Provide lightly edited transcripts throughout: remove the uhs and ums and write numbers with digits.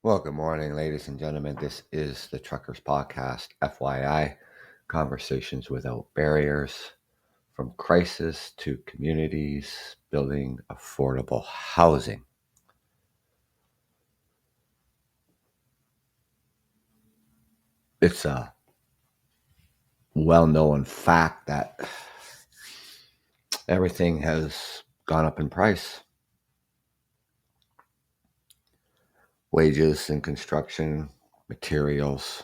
Well, good morning, ladies and gentlemen. This is the Truckers Podcast, FYI, conversations without barriers, from crisis to communities, building affordable housing. It's a well known fact that everything has gone up in price. Wages in construction, materials,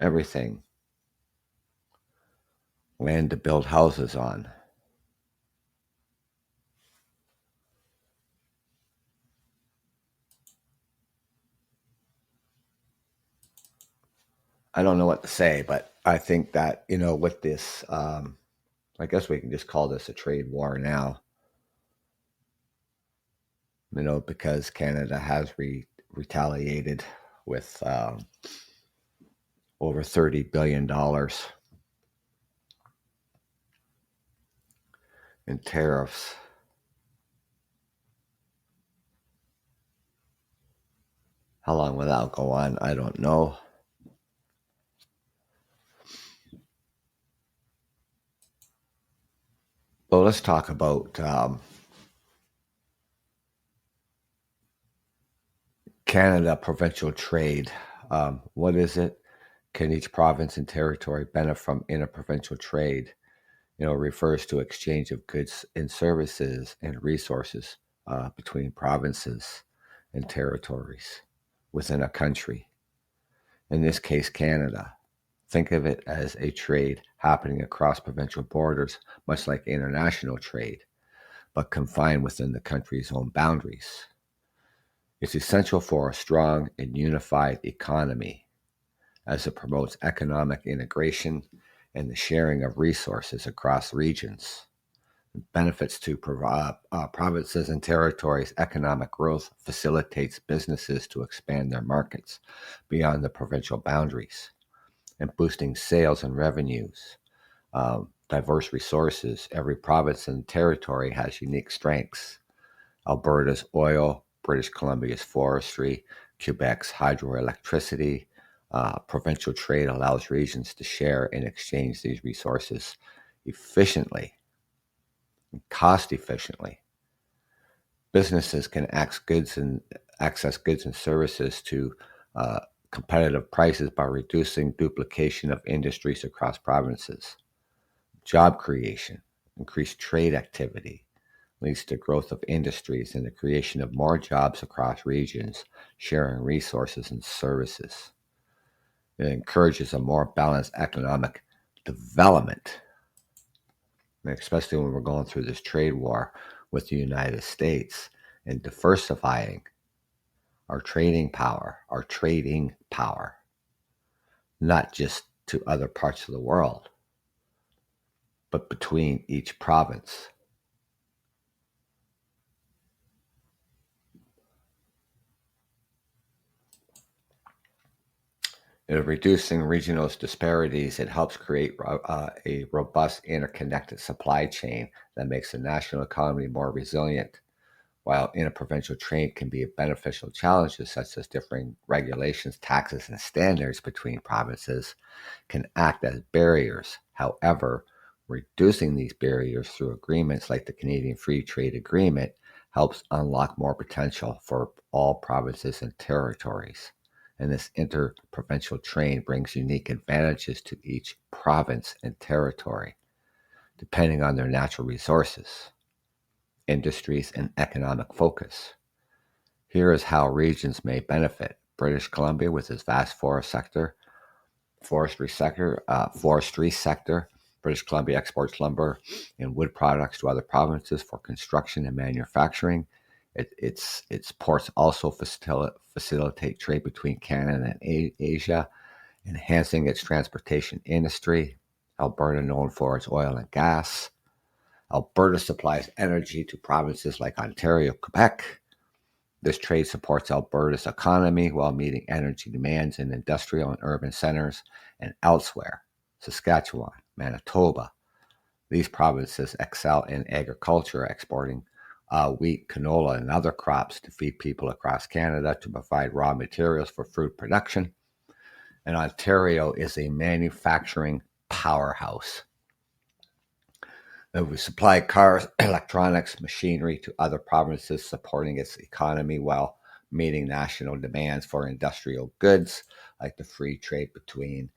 everything. Land to build houses on. I don't know what to say, but I think that, with this, I guess we can just call this a trade war now, because Canada has retaliated with over $30 billion in tariffs. How long will that go on? I don't know. But let's talk about Canada provincial trade. What is it? Can each province and territory benefit from interprovincial trade? Refers to exchange of goods and services and resources between provinces and territories within a country. In this case, Canada. Think of it as a trade happening across provincial borders, much like international trade, but confined within the country's own boundaries. It's essential for a strong and unified economy as it promotes economic integration and the sharing of resources across regions. Benefits to provinces and territories. Economic growth facilitates businesses to expand their markets beyond the provincial boundaries and boosting sales and revenues. Diverse resources. Every province and territory has unique strengths. Alberta's oil, British Columbia's forestry, Quebec's hydroelectricity. Provincial trade allows regions to share and exchange these resources efficiently, cost efficiently. Businesses can access goods and services to competitive prices by reducing duplication of industries across provinces. Job creation, increased trade activity, leads to growth of industries and the creation of more jobs across regions, sharing resources and services. It encourages a more balanced economic development, and especially when we're going through this trade war with the United States and diversifying our trading power, not just to other parts of the world, but between each province. Reducing regional disparities, it helps create a robust, interconnected supply chain that makes the national economy more resilient. While interprovincial trade can be beneficial, challenges such as differing regulations, taxes, and standards between provinces can act as barriers. However, reducing these barriers through agreements like the Canadian Free Trade Agreement helps unlock more potential for all provinces and territories. And this interprovincial trade brings unique advantages to each province and territory, depending on their natural resources, industries, and economic focus. Here is how regions may benefit. British Columbia, with its vast forestry sector. British Columbia exports lumber and wood products to other provinces for construction and manufacturing. Its ports also facilitate trade between Canada and Asia, enhancing its transportation industry. Alberta, known for its oil and gas. Alberta supplies energy to provinces like Ontario, Quebec. This trade supports Alberta's economy while meeting energy demands in industrial and urban centers and elsewhere. Saskatchewan, Manitoba. These provinces excel in agriculture, exporting wheat, canola, and other crops to feed people across Canada, to provide raw materials for food production. And Ontario is a manufacturing powerhouse. We supply cars, electronics, machinery to other provinces, supporting its economy while meeting national demands for industrial goods, like the free trade between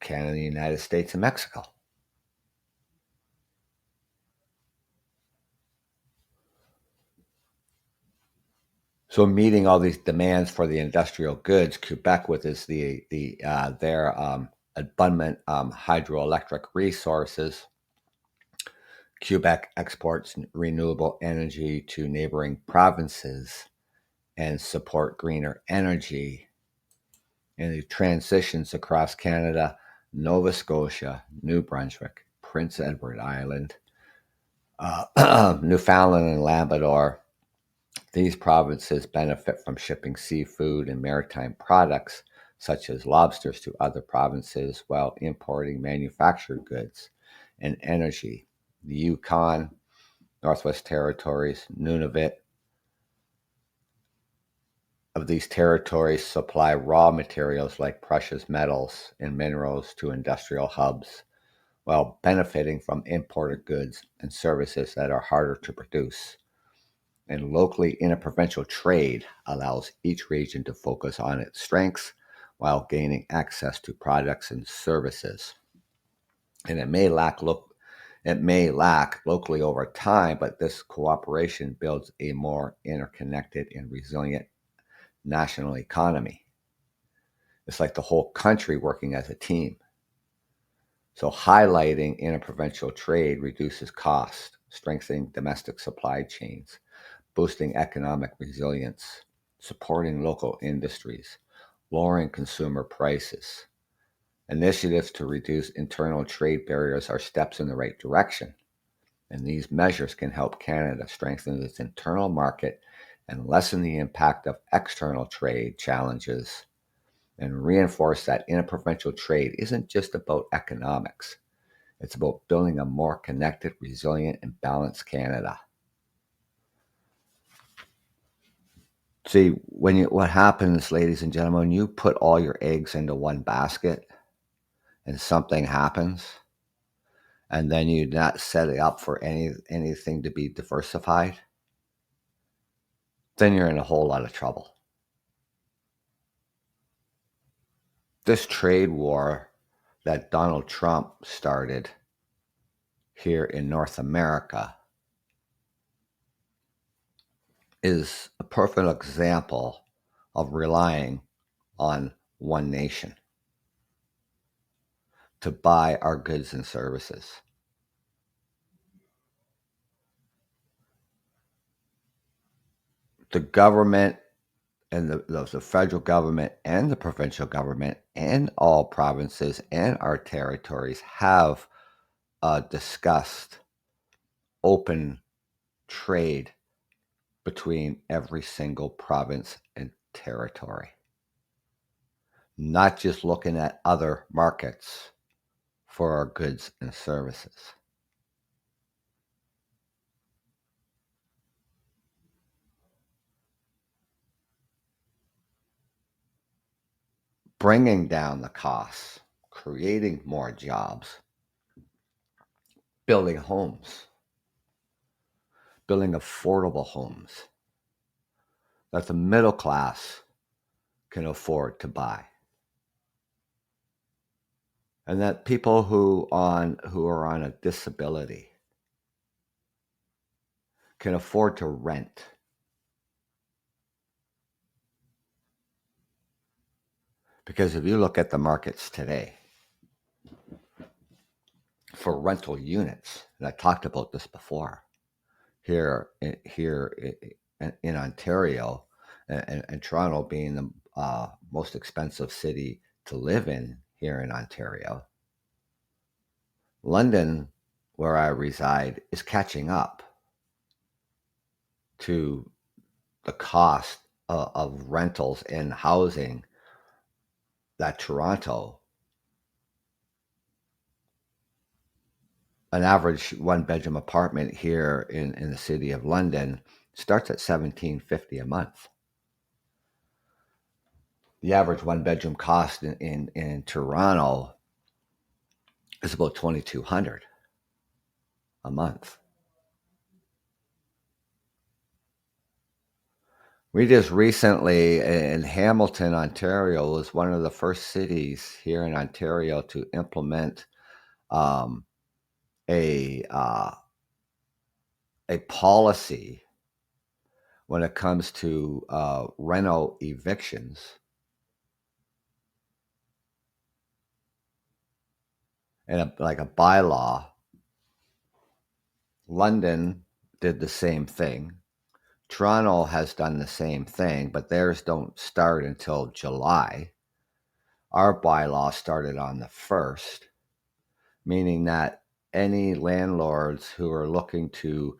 Canada, the United States, and Mexico. So, meeting all these demands for the industrial goods, Quebec, with its their abundant hydroelectric resources, Quebec exports renewable energy to neighboring provinces and support greener energy. And it transitions across Canada, Nova Scotia, New Brunswick, Prince Edward Island, Newfoundland and Labrador. These provinces benefit from shipping seafood and maritime products such as lobsters to other provinces while importing manufactured goods and energy. The Yukon, Northwest Territories, Nunavut, of these territories supply raw materials like precious metals and minerals to industrial hubs, while benefiting from imported goods and services that are harder to produce. And locally interprovincial trade allows each region to focus on its strengths while gaining access to products and services. And it may lack locally over time, but this cooperation builds a more interconnected and resilient national economy. It's like the whole country working as a team. So highlighting interprovincial trade reduces cost, strengthening domestic supply chains, boosting economic resilience, supporting local industries, lowering consumer prices. Initiatives to reduce internal trade barriers are steps in the right direction, and these measures can help Canada strengthen its internal market and lessen the impact of external trade challenges, and reinforce that interprovincial trade isn't just about economics. It's about building a more connected, resilient, and balanced Canada. See, what happens, ladies and gentlemen, when you put all your eggs into one basket and something happens, and then you not set it up for anything to be diversified, then you're in a whole lot of trouble. This trade war that Donald Trump started here in North America is a perfect example of relying on one nation to buy our goods and services. The government and the federal government and the provincial government and all provinces and our territories have discussed open trade between every single province and territory, not just looking at other markets for our goods and services. Bringing down the costs, creating more jobs, building homes, building affordable homes that the middle class can afford to buy, and that people who are on a disability can afford to rent. Because if you look at the markets today for rental units, and I talked about this before, here in Ontario, and Toronto being the most expensive city to live in here in Ontario, London, where I reside, is catching up to the cost of rentals and housing that Toronto an average one-bedroom apartment here in the city of London starts at $17.50 a month. The average one-bedroom cost in Toronto is about $2,200 a month. We just recently in Hamilton, Ontario, was one of the first cities here in Ontario to implement um, a a policy when it comes to reno evictions, and like a bylaw. London did the same thing. Toronto has done the same thing, but theirs don't start until July. Our bylaw started on the 1st, meaning that any landlords who are looking to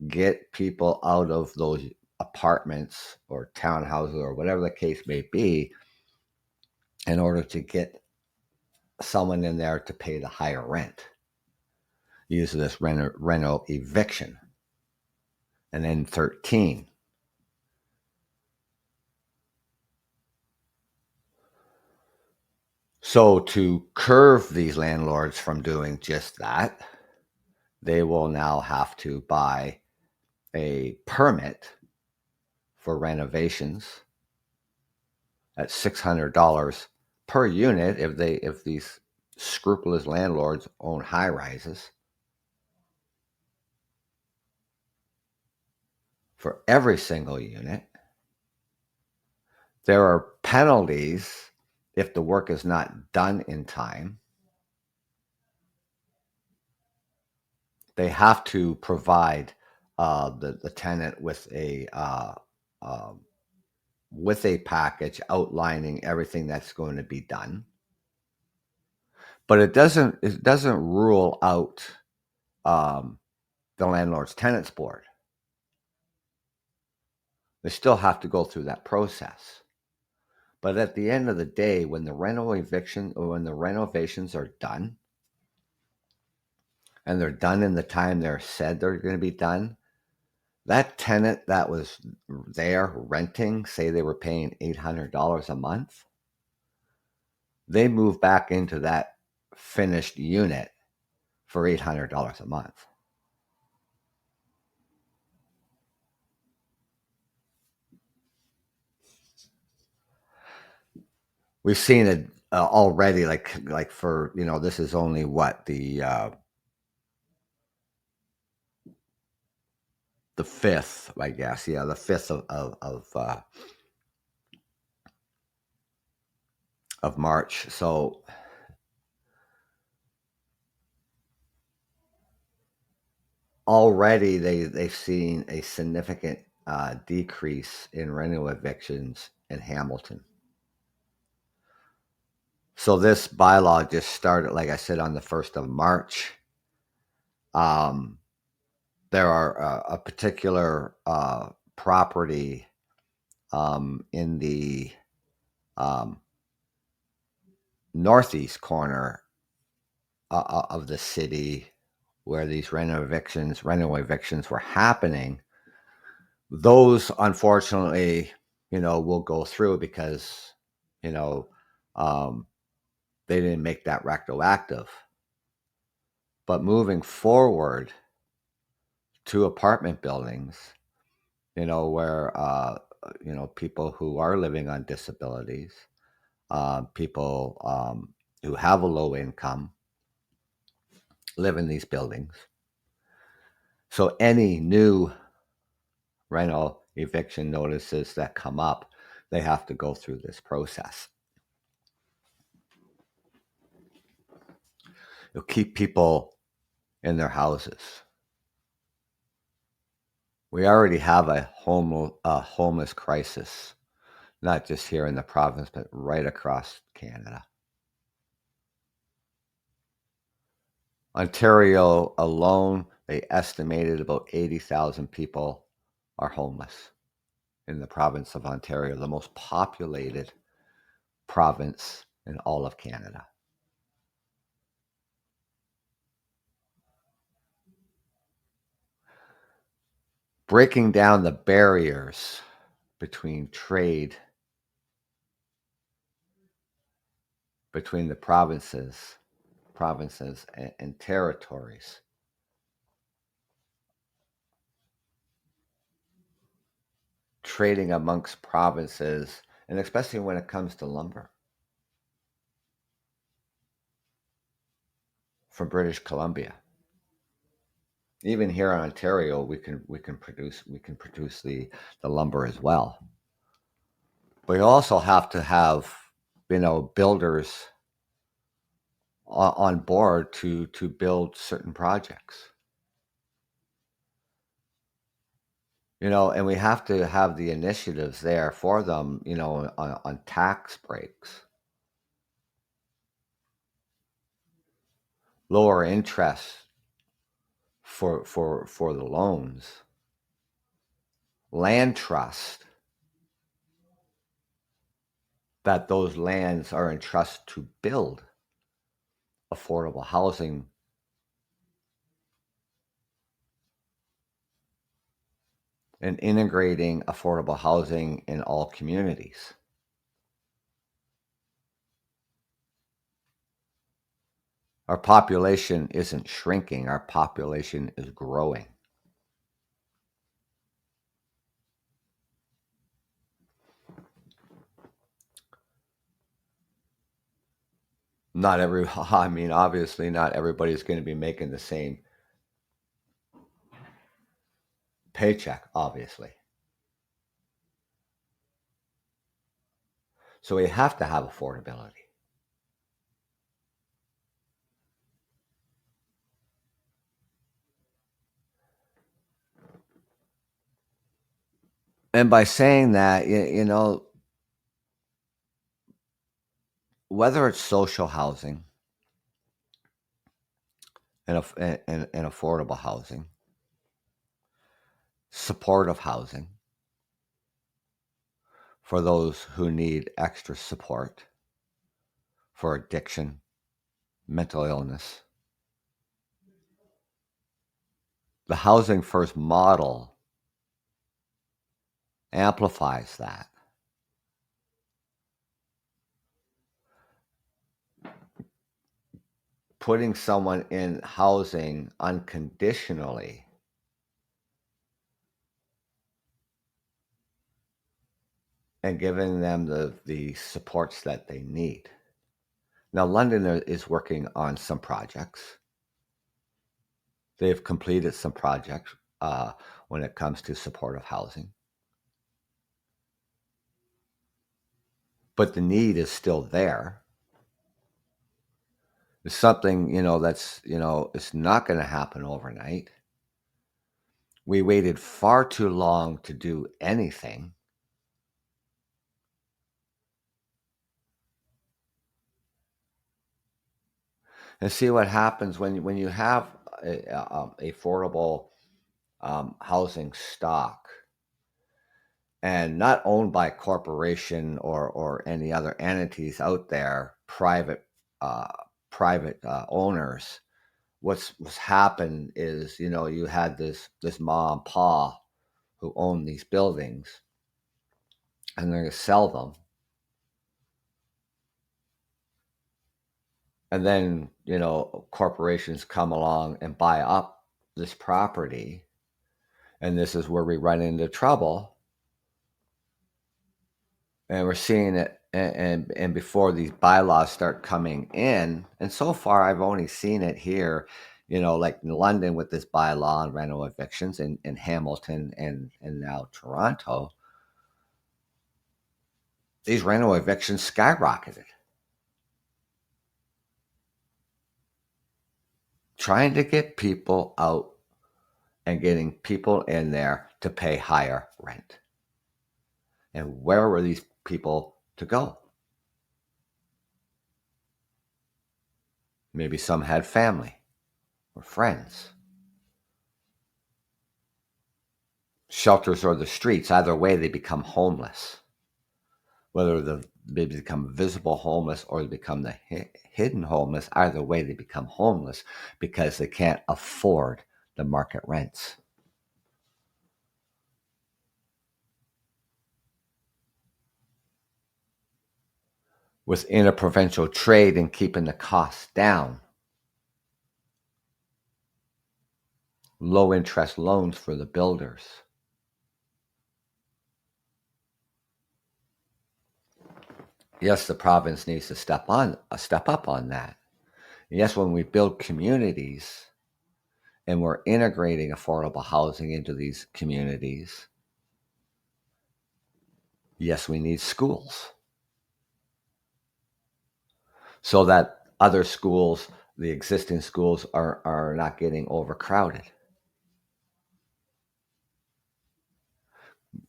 get people out of those apartments or townhouses or whatever the case may be, in order to get someone in there to pay the higher rent, use this reno eviction. And then 13. So to curve these landlords from doing just that, they will now have to buy a permit for renovations at $600 per unit if these scrupulous landlords own high rises. For every single unit. There are penalties if the work is not done in time. They have to provide the tenant with a package outlining everything that's going to be done. But it doesn't rule out the landlord's tenants board. They still have to go through that process. But at the end of the day, when the renovations are done, and they're done in the time they're said they're going to be done, that tenant that was there renting, say they were paying $800 a month, they move back into that finished unit for $800 a month. We've seen it already, like for, this is only what the 5th, I guess. Yeah, the 5th of March. So already they've seen a significant decrease in reno evictions in Hamilton. So this bylaw just started, like I said, on the 1st of March. There are a particular property in the northeast corner of the city where these reno evictions were happening. Those, unfortunately, will go through because, they didn't make that retroactive. But moving forward to apartment buildings, where, people who are living on disabilities, people who have a low income live in these buildings. So any new reno eviction notices that come up, they have to go through this process. It'll keep people in their houses. We already have a homeless crisis, not just here in the province, but right across Canada. Ontario alone, they estimated about 80,000 people are homeless in the province of Ontario, the most populated province in all of Canada. breaking down the barriers between trade between the provinces and territories, trading amongst provinces, and especially when it comes to lumber from British Columbia. Even here in Ontario, we can produce the lumber as well. But you also have to have builders on board to build certain projects. And we have to have the initiatives there for them, on tax breaks, lower interest for the loans, land trust, that those lands are in trust to build affordable housing, and integrating affordable housing in all communities. Our population isn't shrinking, our population is growing. Obviously, not everybody's going to be making the same paycheck, obviously. So we have to have affordability. And by saying that, whether it's social housing and affordable housing, supportive housing for those who need extra support for addiction, mental illness. The Housing First model amplifies that. Putting someone in housing unconditionally and giving them the supports that they need. Now, London is working on some projects. They've completed some projects when it comes to supportive housing. But the need is still there. It's something, it's not going to happen overnight. We waited far too long to do anything. And see what happens when you have affordable housing stock, and not owned by corporation or any other entities out there, uh, private owners. What's happened is, you had this ma and pa who own these buildings, and they're going to sell them, and then corporations come along and buy up this property, and this is where we run into trouble. And we're seeing it, and before these bylaws start coming in, and so far I've only seen it here, like in London with this bylaw on rental evictions, in Hamilton and now Toronto. These rental evictions skyrocketed. Trying to get people out and getting people in there to pay higher rent. And where were these people to go? Maybe some had family or friends. Shelters or the streets, either way, they become homeless. Whether they become visible homeless or they become the hidden homeless, either way, they become homeless because they can't afford the market rents. with interprovincial trade and keeping the costs down. Low interest loans for the builders. Yes, the province needs to step up on that. Yes, when we build communities and we're integrating affordable housing into these communities, yes, we need schools so that other schools, the existing schools, are not getting overcrowded.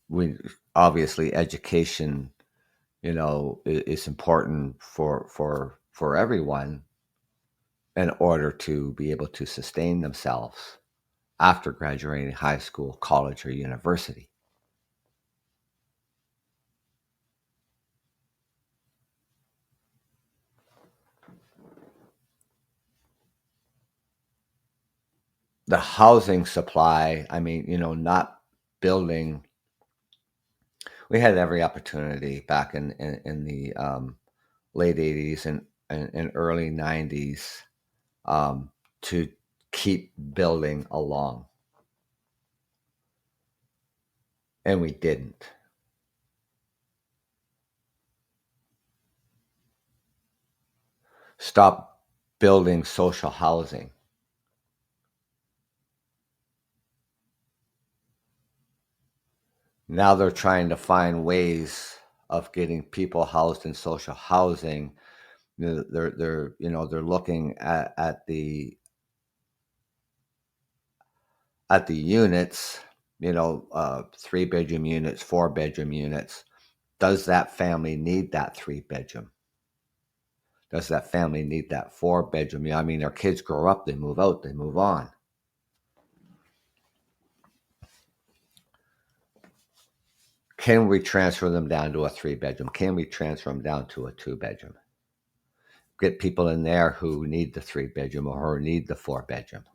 We obviously education, is important for everyone in order to be able to sustain themselves after graduating high school, college, or university. The housing supply, not building. We had every opportunity back in the late 80s and early 90s um, to keep building along. And we didn't. Stop building social housing. Now they're trying to find ways of getting people housed in social housing. They're looking at the units, 3-bedroom units, 4-bedroom units. Does that family need that 3-bedroom? Does that family need that 4-bedroom? Their kids grow up, they move out, they move on. Can we transfer them down to a 3-bedroom? Can we transfer them down to a 2-bedroom? Get people in there who need the 3-bedroom or who need the 4-bedroom.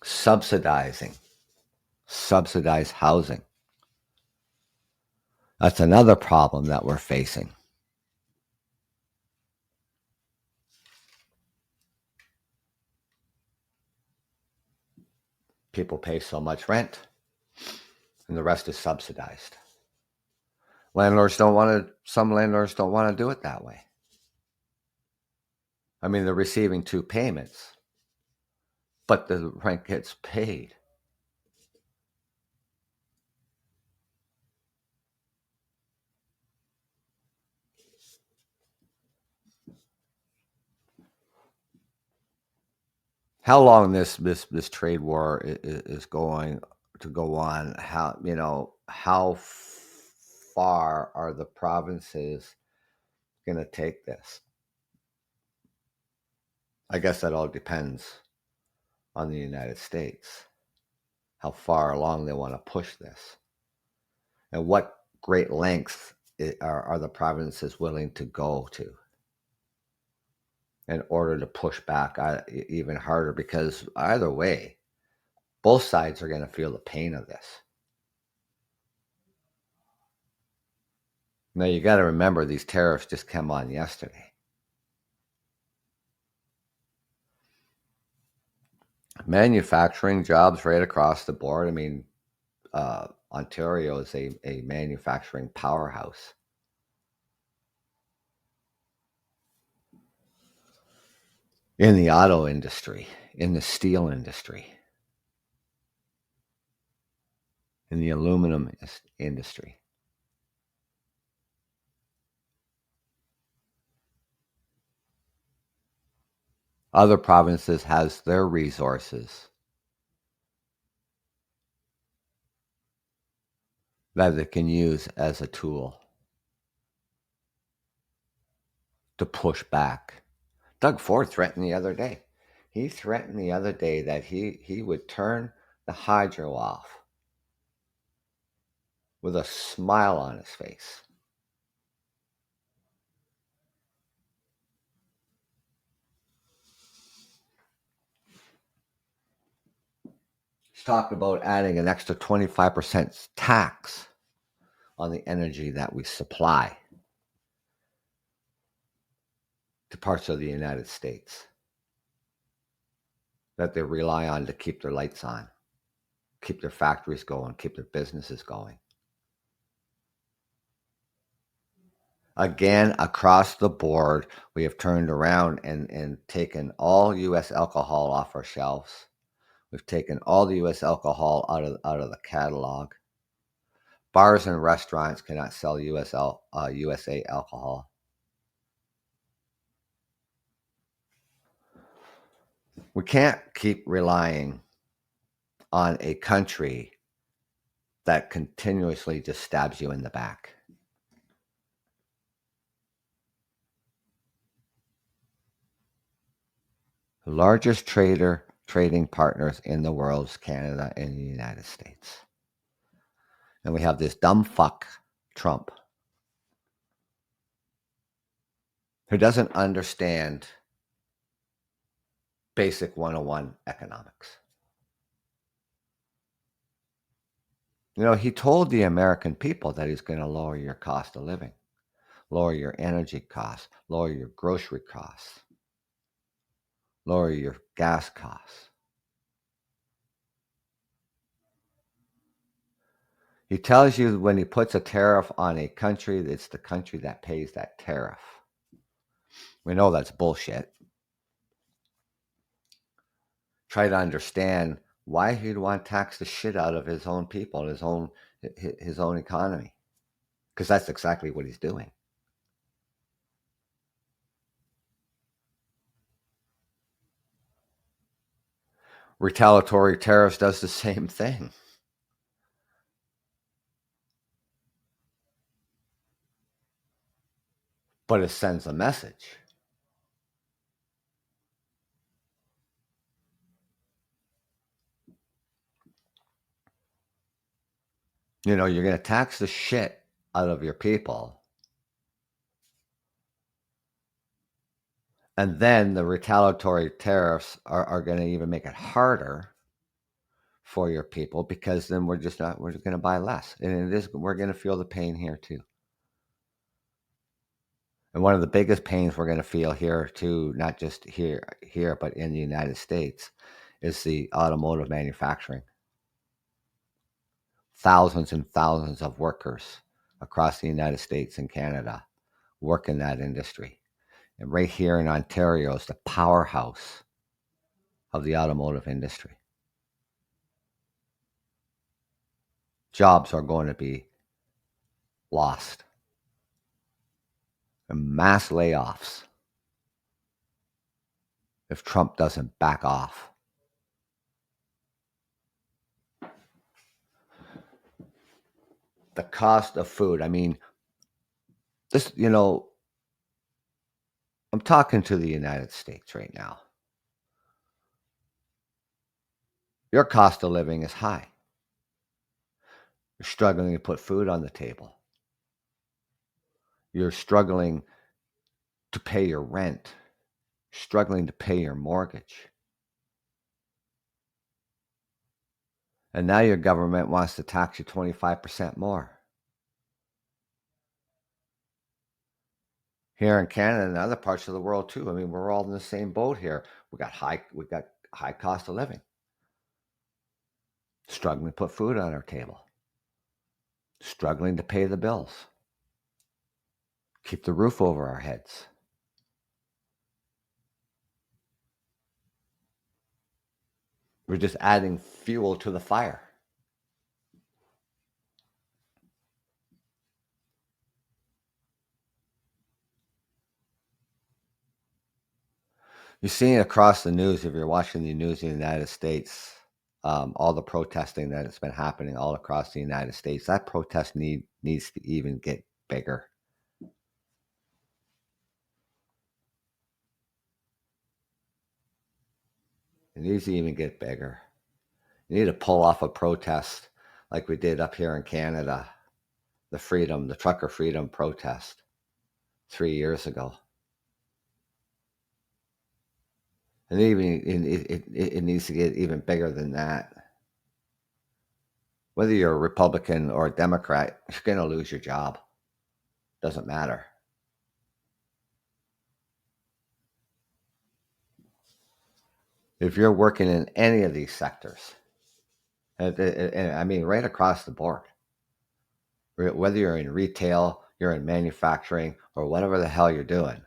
Subsidized housing. That's another problem that we're facing. People pay so much rent and the rest is subsidized. Some landlords don't want to do it that way. They're receiving 2 payments, but the rent gets paid. How long this trade war is going to go on? How far are the provinces going to take this? I guess that all depends on the United States, how far along they want to push this, and what great lengths are the provinces willing to go to in order to push back even harder, because either way, both sides are going to feel the pain of this. Now, you got to remember these tariffs just came on yesterday. Manufacturing jobs right across the board. Ontario is a manufacturing powerhouse. In the auto industry, in the steel industry, in the aluminum industry. Other provinces has their resources that they can use as a tool to push back. Doug Ford threatened the other day. He threatened the other day that he would turn the hydro off with a smile on his face. He's talking about adding an extra 25% tax on the energy that we supply to parts of the United States that they rely on to keep their lights on, keep their factories going, keep their businesses going. Again, across the board, we have turned around and taken all U.S. alcohol off our shelves. We've taken all the U.S. alcohol out of the catalog. Bars and restaurants cannot sell USA alcohol. We can't keep relying on a country that continuously just stabs you in the back. The largest trading partners in the world is Canada and the United States. And we have this dumb fuck, Trump, who doesn't understand basic 101 economics. You know, he told the American people that he's going to lower your cost of living, lower your energy costs, lower your grocery costs, lower your gas costs. He tells you when he puts a tariff on a country, it's the country that pays that tariff. We know that's bullshit. Try to understand why he'd want to tax the shit out of his own people, his own economy, because that's exactly what he's doing. Retaliatory tariffs does the same thing. But it sends a message. You know, you're going to tax the shit out of your people. And then the retaliatory tariffs are going to even make it harder for your people, because then we're just going to buy less. And we're going to feel the pain here too. And one of the biggest pains we're going to feel here too, not just here, but in the United States, is the automotive manufacturing. Thousands and thousands of workers across the United States and Canada work in that industry. And right here in Ontario is the powerhouse of the automotive industry. Jobs are going to be lost. And mass layoffs if Trump doesn't back off. The cost of food. I mean, this, you know, I'm talking to the United States right now. Your cost of living is high. You're struggling to put food on the table. You're struggling to pay your rent, struggling to pay your mortgage. And now your government wants to tax you 25% more. Here in Canada and other parts of the world too. I mean, we're all in the same boat here. We got high cost of living. Struggling to put food on our table. Struggling to pay the bills. Keep the roof over our heads. We're just adding fuel to the fire. You're seeing across the news, if you're watching the news in the United States, all the protesting that has been happening all across the United States, that protest needs to even get bigger. It needs to even get bigger. You need to pull off a protest like we did up here in Canada, the trucker freedom protest 3 years ago. And even it needs to get even bigger than that. Whether you're a Republican or a Democrat, you're going to lose your job. Doesn't matter. If you're working in any of these sectors, and I mean right across the board, whether you're in retail, you're in manufacturing, or whatever the hell you're doing,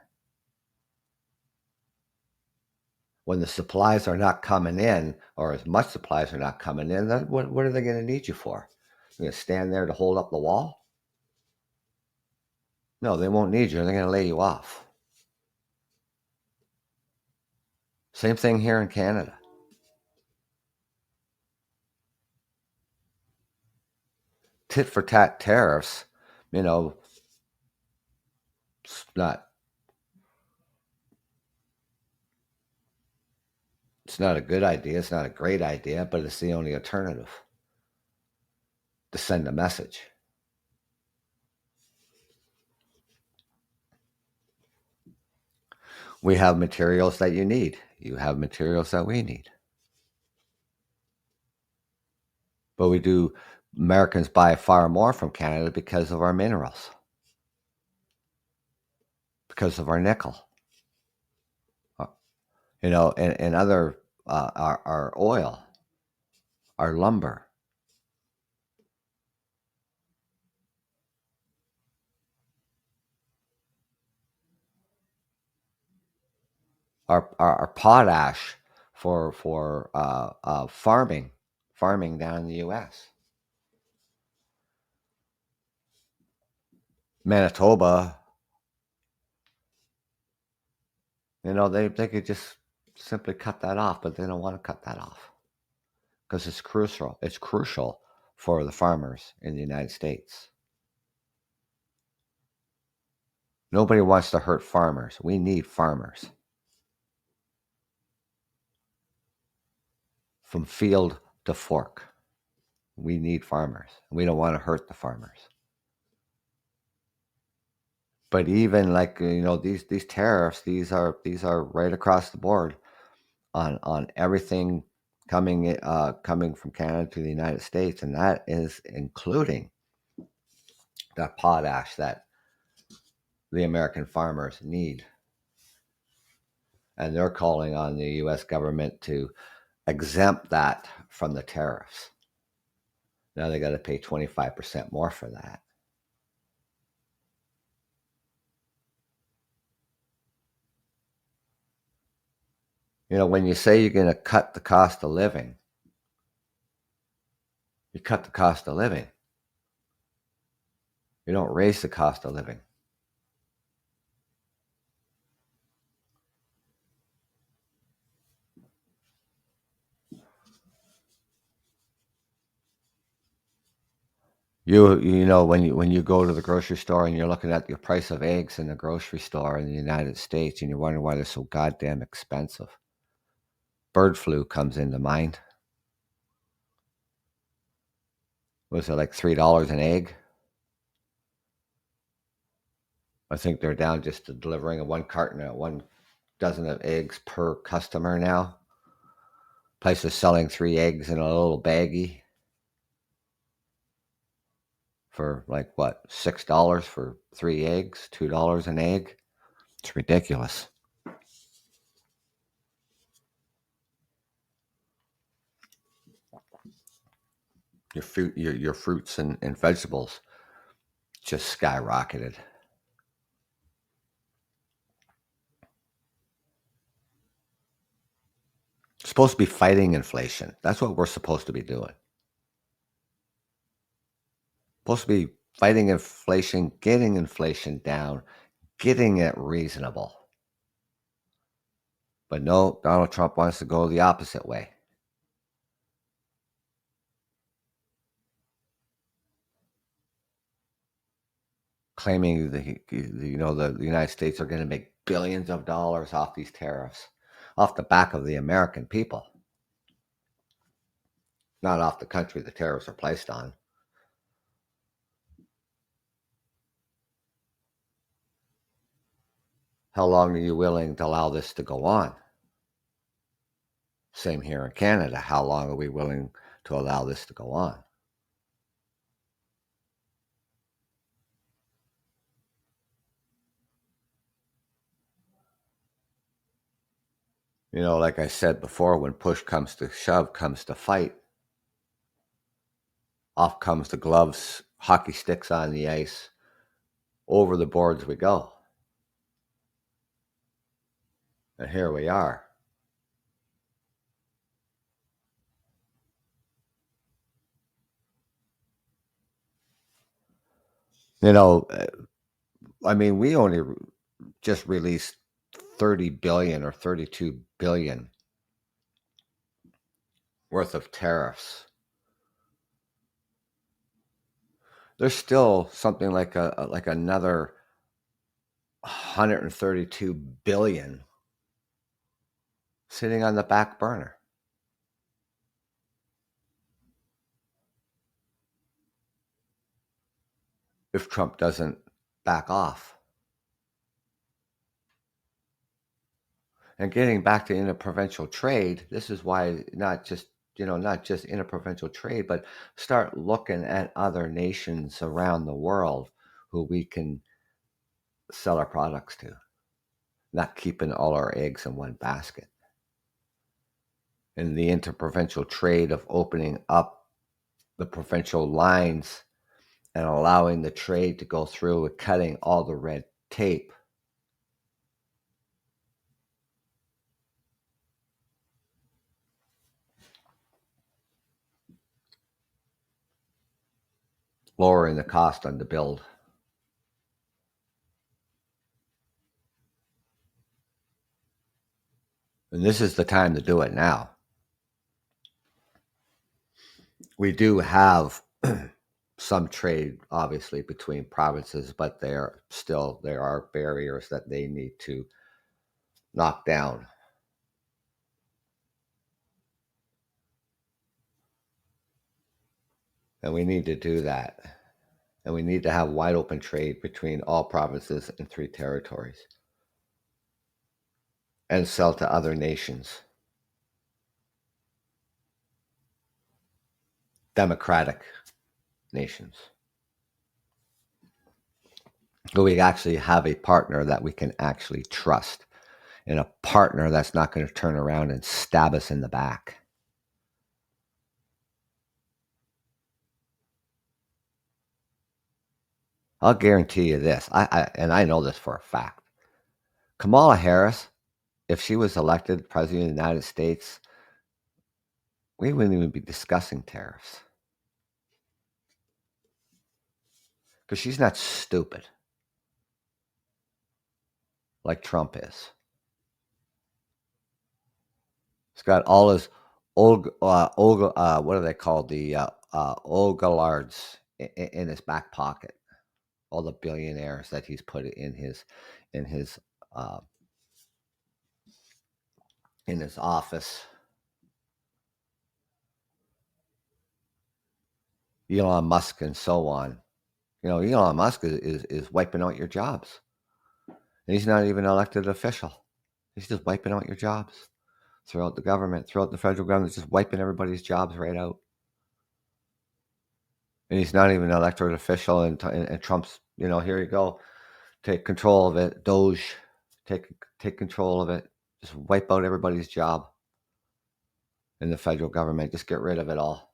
when the supplies are not coming in, or as much supplies are not coming in, then what are they going to need you for? You're going to stand there to hold up the wall? No, they won't need you. They're going to lay you off. Same thing here in Canada. Tit for tat tariffs, you know, it's not it's not a good idea. It's not a great idea, but it's the only alternative to send a message. We have materials that you need. You have materials that we need. But Americans buy far more from Canada because of our minerals, because of our nickel, uh, and other, our oil, our lumber. Our potash for farming down in the U.S. Manitoba, they could just simply cut that off, but they don't want to cut that off because it's crucial. It's crucial for the farmers in the United States. Nobody wants to hurt farmers. We need farmers. From field to fork, we need farmers. We don't want to hurt the farmers. But even like these tariffs, these are right across the board on everything coming from Canada to the United States, and that is including that potash that the American farmers need. And they're calling on the U.S. government to exempt that from the tariffs. Now they got to pay 25% more for that. When you say you're going to cut the cost of living, you cut the cost of living. You don't raise the cost of living. When you go to the grocery store and you're looking at the price of eggs in the grocery store in the United States and you're wondering why they're so goddamn expensive. Bird flu comes into mind. Was it like $3 an egg? I think they're down just to delivering one dozen of eggs per customer now. Place is selling 3 eggs in a little baggie for like what, $6 for 3 eggs, $2 an egg. It's ridiculous. Your fruits and vegetables just skyrocketed. Supposed to be fighting inflation. That's what we're supposed to be doing. Supposed to be fighting inflation, getting inflation down, getting it reasonable. But no, Donald Trump wants to go the opposite way. Claiming the United States are going to make billions of dollars off these tariffs, off the back of the American people, not off the country the tariffs are placed on. How long are you willing to allow this to go on? Same here in Canada. How long are we willing to allow this to go on? Like I said before, when push comes to shove, comes to fight, off comes the gloves, hockey sticks on the ice, over the boards we go. And here we are. You know, we only just released 30 billion or 32 billion worth of tariffs. There's still something like another 132 billion sitting on the back burner. If Trump doesn't back off. And getting back to interprovincial trade, this is why not just interprovincial trade, but start looking at other nations around the world who we can sell our products to, not keeping all our eggs in one basket. And the interprovincial trade of opening up the provincial lines and allowing the trade to go through and cutting all the red tape. Lowering the cost on the build. And this is the time to do it now. We do have some trade, obviously, between provinces, but there are barriers that they need to knock down. And we need to do that. And we need to have wide open trade between all provinces and 3 territories. And sell to other nations. Democratic nations. So we actually have a partner that we can actually trust. And a partner that's not going to turn around and stab us in the back. I'll guarantee you this, and I know this for a fact. Kamala Harris, if she was elected president of the United States, we wouldn't even be discussing tariffs. Because she's not stupid like Trump is. He's got all his what are they called? The Olgalards in his back pocket. All the billionaires that he's put in his uh, in his office. Elon Musk and so on. Elon Musk is wiping out your jobs. And he's not even an elected official. He's just wiping out your jobs throughout the government, throughout the federal government, just wiping everybody's jobs right out. And he's not even an elected official. And Trump's, here you go, take control of it. Doge, take control of it. Just wipe out everybody's job in the federal government. Just get rid of it all.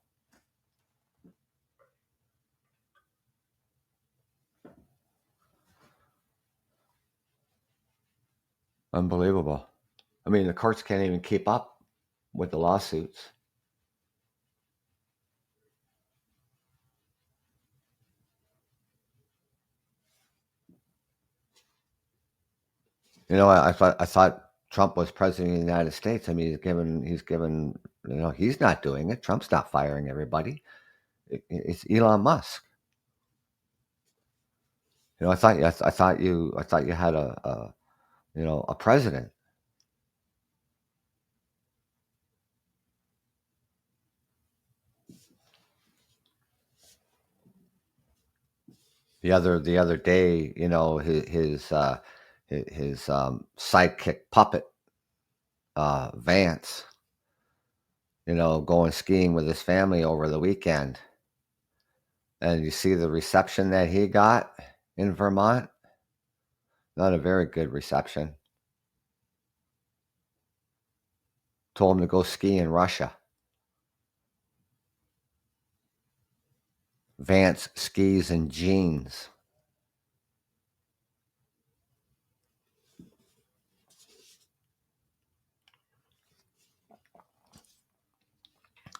Unbelievable. The courts can't even keep up with the lawsuits. I thought Trump was president of the United States. He's given. He's not doing it. Trump's not firing everybody. It's Elon Musk. I thought you had a president. The other day, his sidekick puppet, Vance, going skiing with his family over the weekend. And you see the reception that he got in Vermont. Not a very good reception. Told him to go ski in Russia. Vance skis in jeans.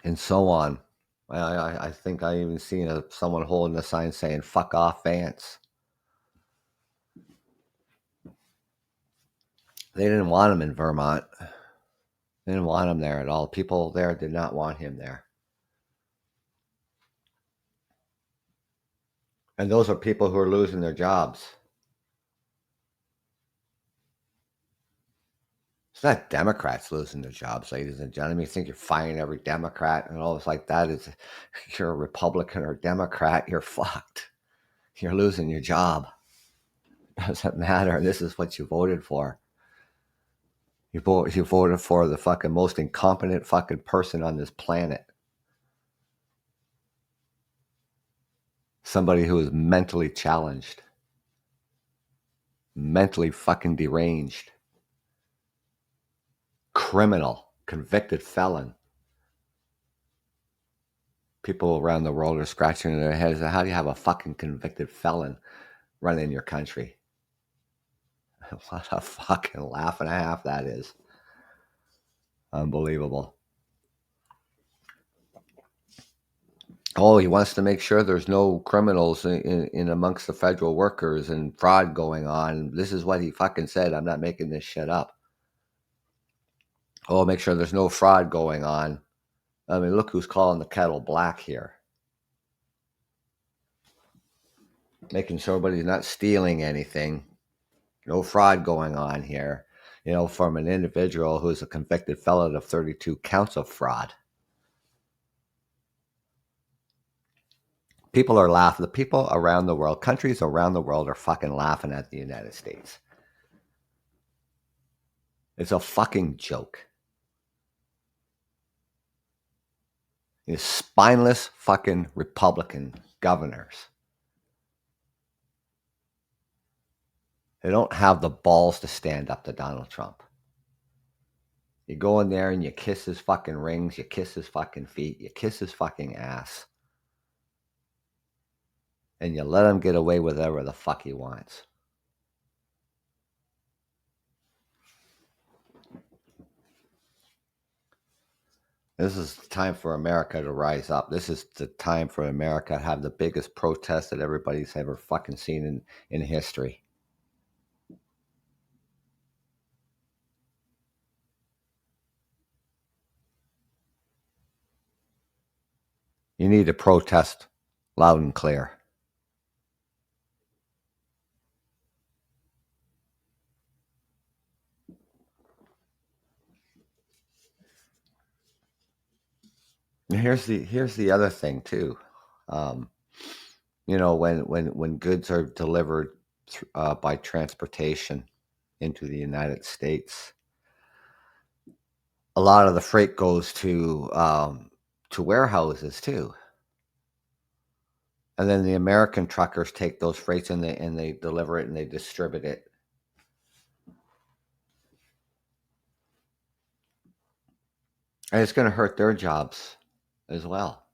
And so on. I think I even seen someone holding a sign saying "fuck off, Vance." They didn't want him in Vermont. They didn't want him there at all. People there did not want him there. And those are people who are losing their jobs. It's not Democrats losing their jobs, ladies and gentlemen. You think you're firing every Democrat and all this like that is you're a Republican or Democrat, you're fucked. You're losing your job. Doesn't matter. This is what you voted for. You voted for the fucking most incompetent fucking person on this planet. Somebody who is mentally challenged. Mentally fucking deranged. Criminal. Convicted felon. People around the world are scratching their heads. How do you have a fucking convicted felon running your country? What a fucking laugh and a half that is. Unbelievable. Oh, he wants to make sure there's no criminals in amongst the federal workers and fraud going on. This is what he fucking said. I'm not making this shit up. Oh, make sure there's no fraud going on. I mean, look who's calling the kettle black here. Making sure everybody's not stealing anything. No fraud going on here. You know, from an individual who's a convicted felon of 32 counts of fraud. People are laughing. The people around the world, countries around the world are fucking laughing at the United States. It's a fucking joke. These spineless fucking Republican governors. They don't have the balls to stand up to Donald Trump. You go in there and you kiss his fucking rings, you kiss his fucking feet, you kiss his fucking ass. And you let him get away with whatever the fuck he wants. This is the time for America to rise up. This is the time for America to have the biggest protest that everybody's ever fucking seen in history. You need to protest loud and clear. And here's the other thing too. You know, when goods are delivered by transportation into the United States, a lot of the freight goes to warehouses too. And then the American truckers take those freights and they deliver it and they distribute it. And it's going to hurt their jobs as well.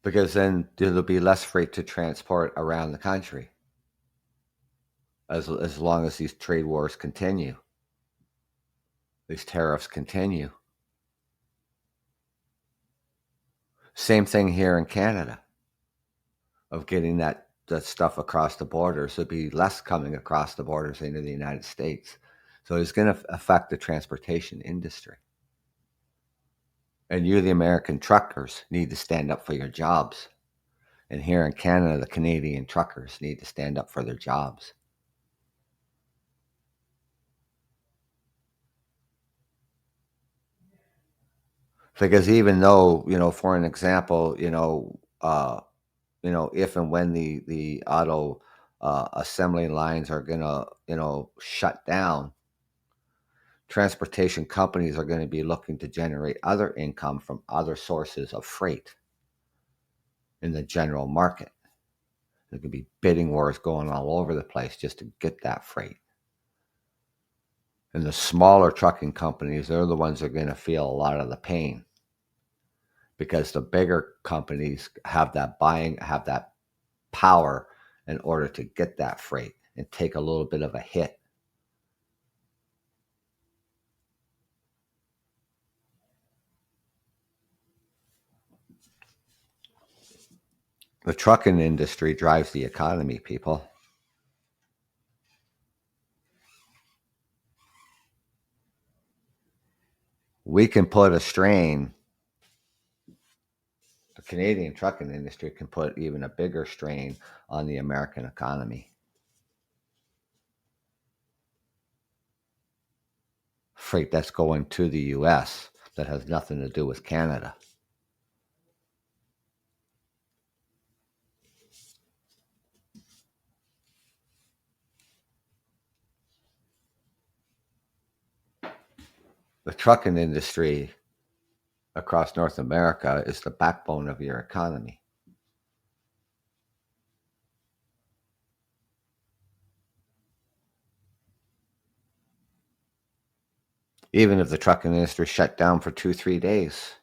Because then there'll be less freight to transport around the country as long as these trade wars continue. These tariffs continue. Same thing here in Canada of getting that stuff across the borders. There'll be less coming across the borders into the United States. So it's going to affect the transportation industry. And you, the American truckers, need to stand up for your jobs. And here in Canada, the Canadian truckers need to stand up for their jobs. Because even though, you know, for an example, if and when the auto assembly lines are gonna, shut down, transportation companies are going to be looking to generate other income from other sources of freight in the general market. There could be bidding wars going all over the place just to get that freight. And the smaller trucking companies, they're the ones that are going to feel a lot of the pain, because the bigger companies have that power in order to get that freight and take a little bit of a hit. The trucking industry drives the economy, people. We can put a strain, the Canadian trucking industry can put even a bigger strain on the American economy. Freight that's going to the US that has nothing to do with Canada. The trucking industry across North America is the backbone of your economy. Even if the trucking industry shut down for 2-3 days,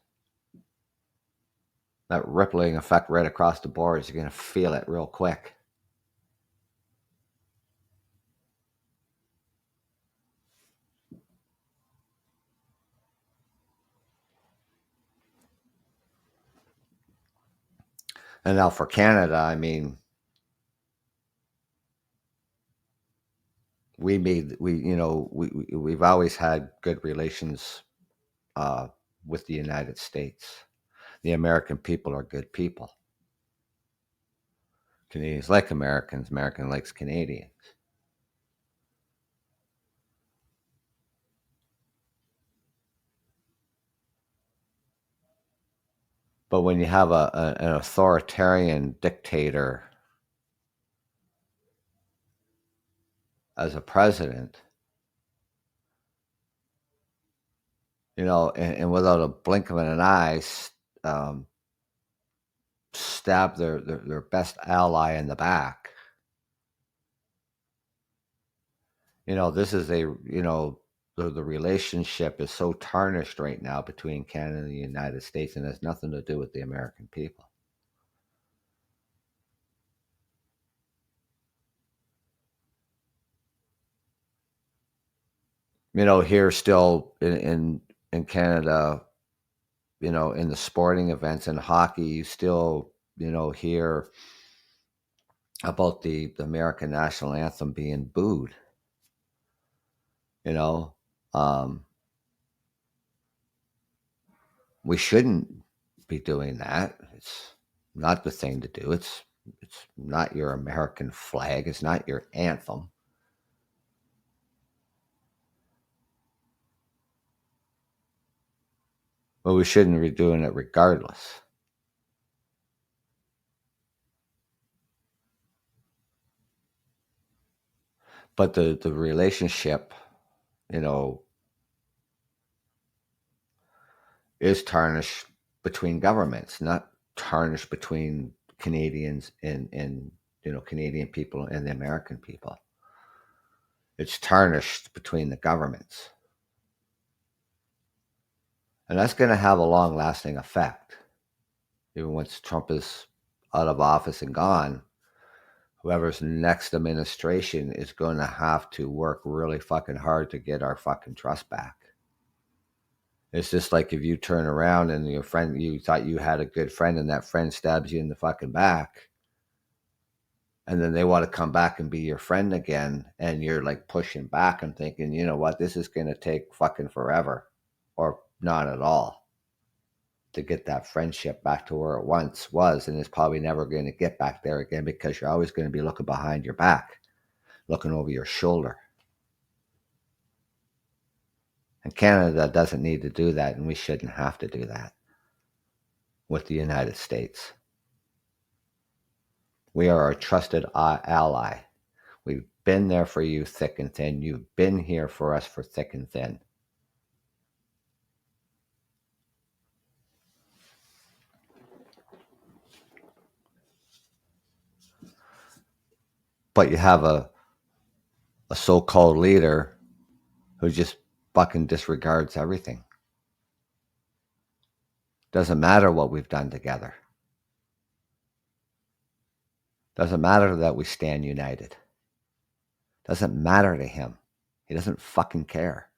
that rippling effect right across the board is you're going to feel it real quick. And now for Canada, I mean, we've always had good relations uh, with the United States. The American people are good people. Canadians like Americans. American likes Canadians. But when you have an authoritarian dictator as a president, and without a blink of an eye, um, stab their best ally in the back. This is the relationship is so tarnished right now between Canada and the United States, and has nothing to do with the American people. Here still in Canada, in the sporting events and hockey, you still, hear about the American national anthem being booed. You know, um, we shouldn't be doing that. It's not the thing to do. It's not your American flag. It's not your anthem. But we shouldn't be doing it regardless. But the relationship, you know, is tarnished between governments, not tarnished between Canadians and Canadian people and the American people. It's tarnished between the governments. And that's going to have a long lasting effect. Even once Trump is out of office and gone, whoever's next administration is going to have to work really fucking hard to get our fucking trust back. It's just like if you turn around and your friend, you thought you had a good friend and that friend stabs you in the fucking back, and then they want to come back and be your friend again, and you're like pushing back and thinking, you know what, this is going to take fucking forever or not at all to get that friendship back to where it once was, and it's probably never going to get back there again, because you're always going to be looking behind your back, looking over your shoulder. And Canada doesn't need to do that, and we shouldn't have to do that with the United States. We are a trusted ally. We've been there for you thick and thin. You've been here for us for thick and thin. But you have a so-called leader who just fucking disregards everything. Doesn't matter what we've done together. Doesn't matter that we stand united. Doesn't matter to him. He doesn't fucking care.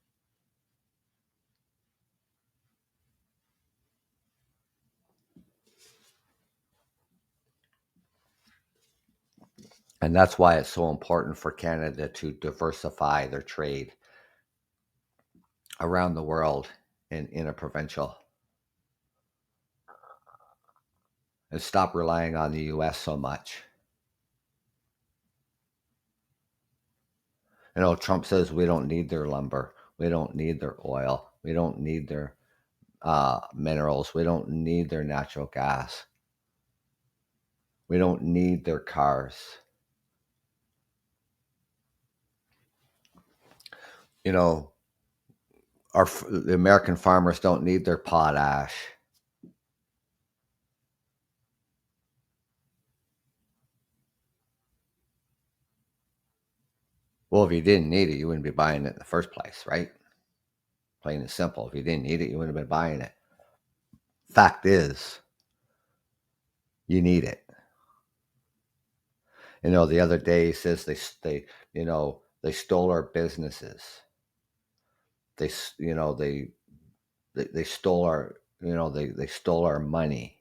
And that's why it's so important for Canada to diversify their trade around the world in interprovincial and stop relying on the US so much. You know, Trump says we don't need their lumber. We don't need their oil. We don't need their minerals. We don't need their natural gas. We don't need their cars. You know, the American farmers don't need their potash. Well, if you didn't need it, you wouldn't be buying it in the first place, right? Plain and simple. If you didn't need it, you wouldn't have been buying it. Fact is, you need it. You know, the other day he says they stole our businesses. They you know they stole our they stole our money.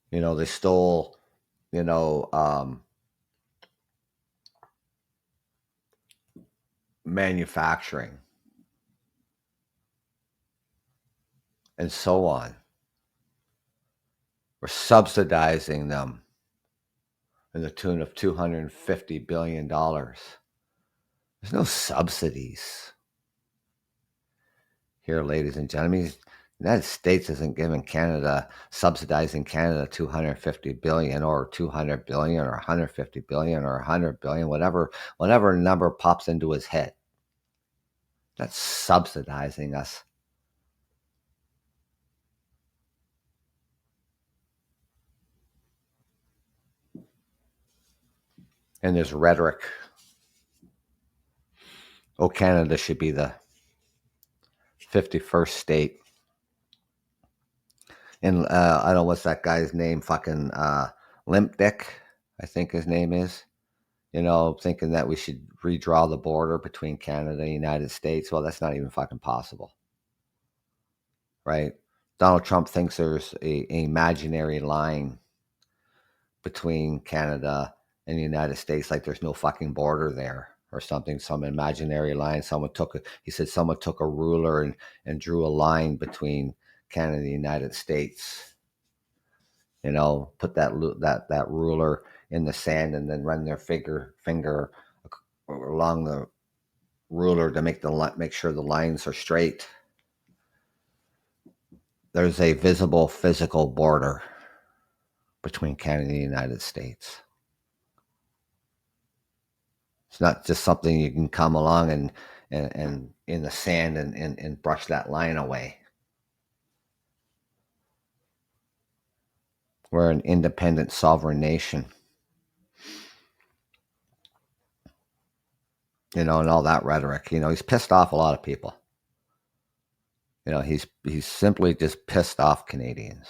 You know, they stole you know manufacturing and so on. We're subsidizing them in the tune of $250 billion. There's no subsidies here, ladies and gentlemen. The United States isn't giving Canada, subsidizing Canada 250 billion or 200 billion or 150 billion or 100 billion, whatever number pops into his head. That's subsidizing us. And there's rhetoric. Oh, Canada should be the 51st state. And I don't know what's that guy's name, fucking Limp Dick, I think his name is. You know, thinking that we should redraw the border between Canada and the United States. Well, that's not even fucking possible, right? Donald Trump thinks there's a imaginary line between Canada and the United States, like there's no fucking border there or something, some imaginary line. He said someone took a ruler and drew a line between Canada and the United States. You know, put that ruler in the sand and then run their finger along the ruler to make sure the lines are straight. There's a visible physical border between Canada and the United States. It's not just something you can come along and in the sand and brush that line away. We're an independent sovereign nation. You know, and all that rhetoric. You know, he's pissed off a lot of people. You know, he's simply just pissed off Canadians.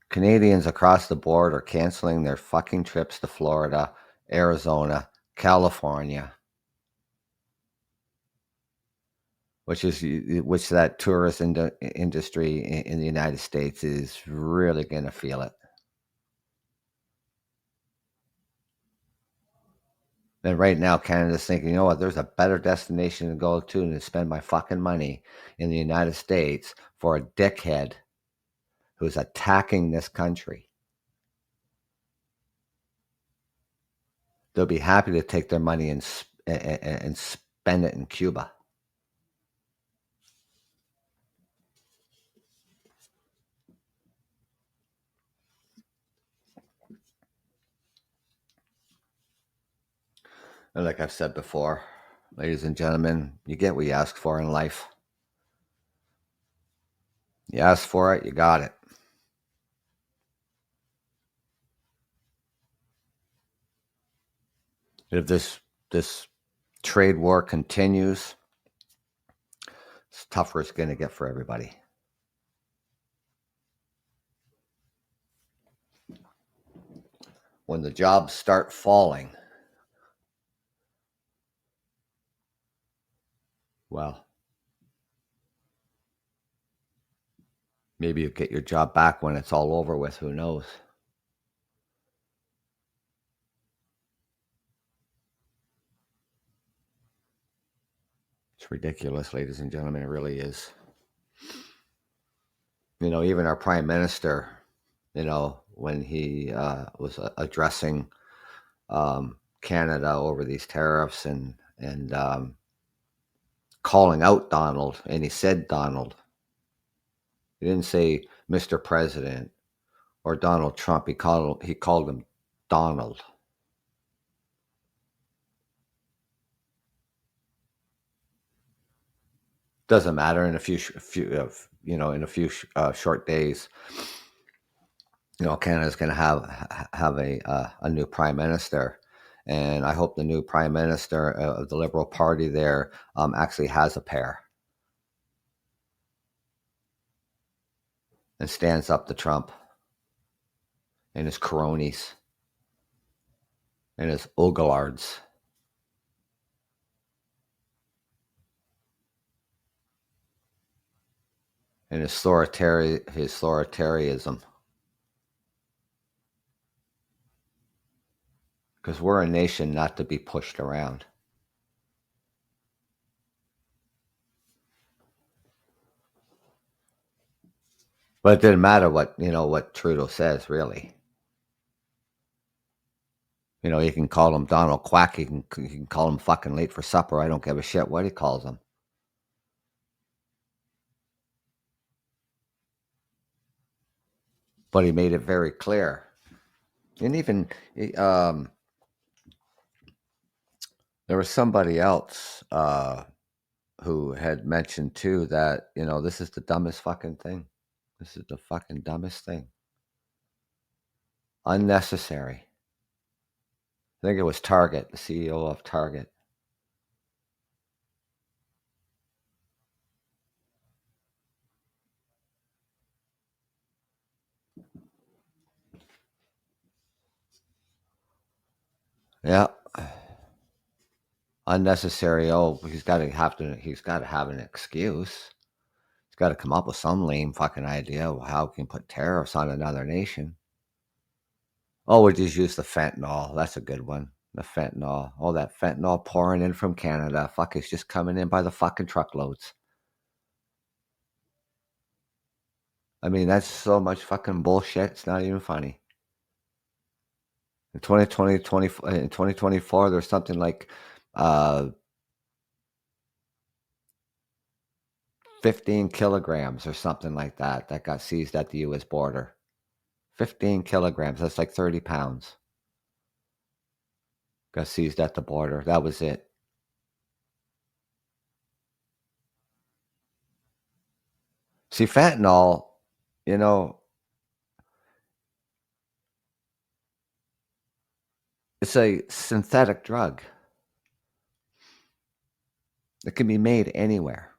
Canadians across the board are canceling their fucking trips to Florida, Arizona, California, which that tourist industry in the United States is really going to feel it. And right now, Canada's thinking, you know what, there's a better destination to go to than to spend my fucking money in the United States for a dickhead who's attacking this country. They'll be happy to take their money and spend it in Cuba. And like I've said before, ladies and gentlemen, you get what you ask for in life. You ask for it, you got it. If this trade war continues, it's tougher it's going to get for everybody. When the jobs start falling, well, maybe you get your job back when it's all over with. Who knows? It's ridiculous, ladies and gentlemen. It really is. Even our prime minister, when he was addressing Canada over these tariffs and calling out Donald, and he said Donald. He didn't say Mr. President or Donald Trump. He called him Donald. Doesn't matter. In a few short days, Canada's going to have a new prime minister, and I hope the new prime minister of the Liberal Party there actually has a pair and stands up to Trump and his cronies and his ogalards and his authoritarianism. Because we're a nation not to be pushed around. But it didn't matter what Trudeau says, really. You can call him Donald Quack. You can call him fucking late for supper. I don't give a shit what he calls him. But he made it very clear. And even there was somebody else who had mentioned too that this is the dumbest fucking thing. This is the fucking dumbest thing. Unnecessary. I think it was Target, the CEO of Target. Yeah. Unnecessary. Oh, he's got to have an excuse. He's got to come up with some lame fucking idea of how he can put tariffs on another nation. Oh, we just use the fentanyl. That's a good one. The fentanyl. Oh, that fentanyl pouring in from Canada. Fuck, it's just coming in by the fucking truckloads. I mean, that's so much fucking bullshit. It's not even funny. In 2024, there's something like 15 kilograms or something like that got seized at the U.S. border. 15 kilograms. That's like 30 pounds. Got seized at the border. That was it. See, fentanyl, it's a synthetic drug. It can be made anywhere.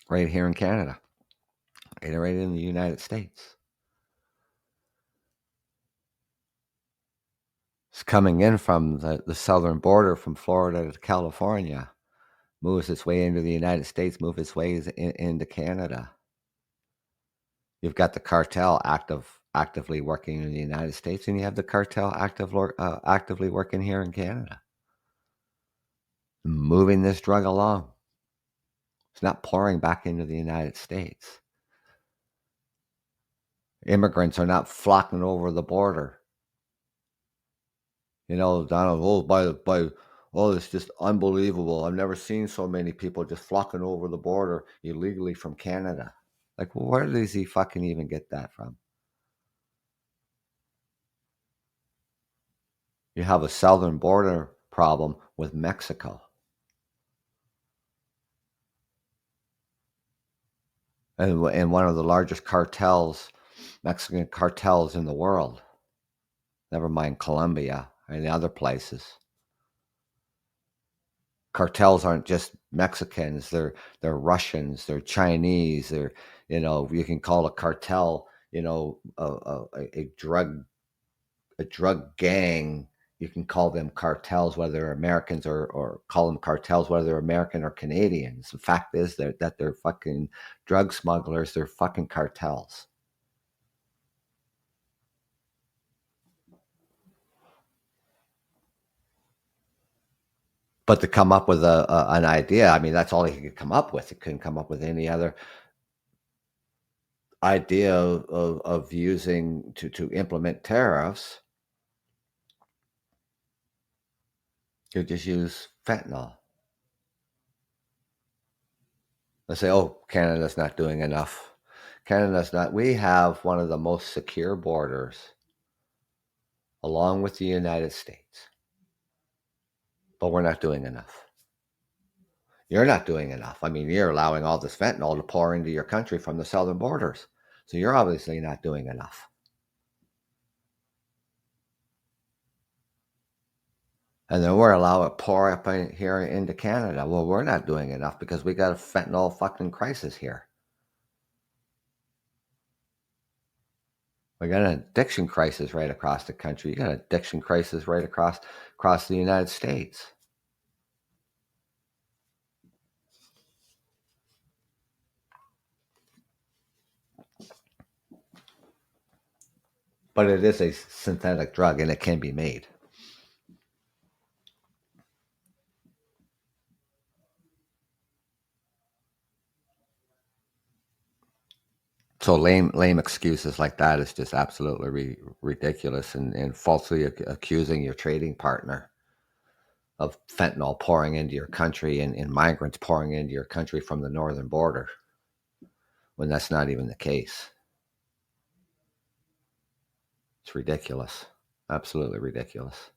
Right here in Canada. Right in the United States. It's coming in from the southern border from Florida to California. Moves its way into the United States, moves its way into Canada. You've got the cartel actively working in the United States, and you have the cartel actively working here in Canada. Moving this drug along. It's not pouring back into the United States. Immigrants are not flocking over the border. Donald, it's just unbelievable. I've never seen so many people just flocking over the border illegally from Canada. Like, well, where does he fucking even get that from? You have a southern border problem with Mexico. And one of the largest Mexican cartels in the world. Never mind Colombia. and other places. Cartels aren't just Mexicans, they're Russians, they're Chinese, they're, you can call a cartel, a drug gang. You can call them cartels, whether they're Americans or call them cartels, whether they're American or Canadians. The fact is that they're fucking drug smugglers, they're fucking cartels. But to come up with an idea, I mean, that's all he could come up with. He couldn't come up with any other idea of using to implement tariffs. You just use fentanyl. They say, oh, Canada's not doing enough. Canada's not. We have one of the most secure borders along with the United States, but we're not doing enough. You're not doing enough. I mean, you're allowing all this fentanyl to pour into your country from the southern borders. So you're obviously not doing enough. And then we're allowed to pour up here into Canada. Well, we're not doing enough because we got a fentanyl fucking crisis here. We got an addiction crisis right across the country. You got an addiction crisis right across the United States. But it is a synthetic drug and it can be made. So lame excuses like that is just absolutely ridiculous, and falsely accusing your trading partner of fentanyl pouring into your country and migrants pouring into your country from the northern border when that's not even the case. It's ridiculous. Absolutely ridiculous.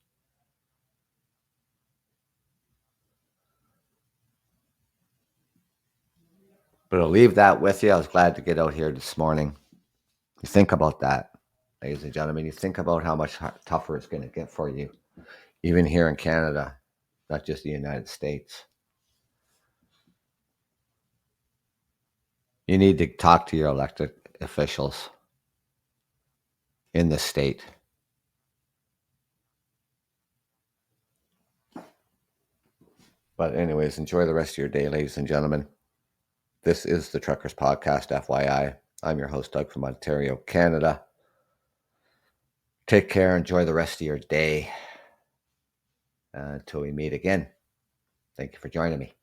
But I'll leave that with you. I was glad to get out here this morning. You think about that, ladies and gentlemen. You think about how much tougher it's going to get for you, even here in Canada, not just the United States. You need to talk to your elected officials in the state. But anyways, enjoy the rest of your day, ladies and gentlemen. This is the Truckers Podcast, FYI. I'm your host, Doug from Ontario, Canada. Take care. Enjoy the rest of your day. Until we meet again. Thank you for joining me.